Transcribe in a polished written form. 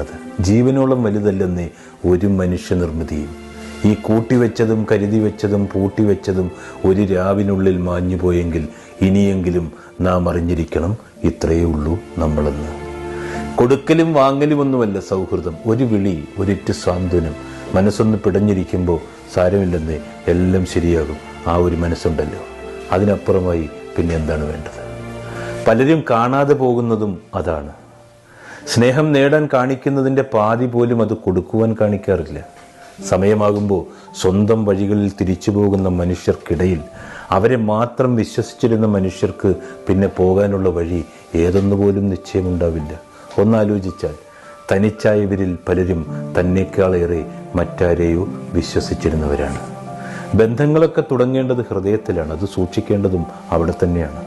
പറയുന്നത്. ജീവനോളം വലുതല്ലെന്നേ ഒരു മനുഷ്യ നിർമ്മിതിയും. ഈ കൂട്ടിവെച്ചതും കരുതി വെച്ചതും പൂട്ടിവെച്ചതും ഒരു രാവിനുള്ളിൽ മാഞ്ഞു പോയെങ്കിൽ ഇനിയെങ്കിലും നാം അറിഞ്ഞിരിക്കണം, ഇത്രയേ ഉള്ളൂ നമ്മളെന്ന്. കൊടുക്കലും വാങ്ങലുമൊന്നുമല്ല സൗഹൃദം. ഒരു വിളി, ഒരിറ്റ് സാന്ത്വനം. മനസ്സൊന്ന് പിടഞ്ഞിരിക്കുമ്പോൾ സാരമില്ലെന്നേ, എല്ലാം ശരിയാകും. ആ ഒരു മനസ്സുണ്ടല്ലോ, അതിനപ്പുറമായി പിന്നെ എന്താണ് വേണ്ടത്? പലരും കാണാതെ പോകുന്നതും അതാണ്. സ്നേഹം നേടാൻ കാണിക്കുന്നതിൻ്റെ പാതി പോലും അത് കൊടുക്കുവാൻ കാണിക്കാറില്ല. സമയമാകുമ്പോൾ സ്വന്തം വഴികളിൽ തിരിച്ചു പോകുന്ന മനുഷ്യർക്കിടയിൽ അവരെ മാത്രം വിശ്വസിച്ചിരുന്ന മനുഷ്യർക്ക് പിന്നെ പോകാനുള്ള വഴി ഏതൊന്നുപോലും നിശ്ചയമുണ്ടാവില്ല. ഒന്നാലോചിച്ചാൽ തനിച്ചായവരിൽ പലരും തന്നേക്കാളേറെ മറ്റാരെയോ വിശ്വസിച്ചിരുന്നവരാണ്. ബന്ധങ്ങളൊക്കെ തുടങ്ങേണ്ടത് ഹൃദയത്തിലാണ്. അത് സൂക്ഷിക്കേണ്ടതും അവിടെ തന്നെയാണ്.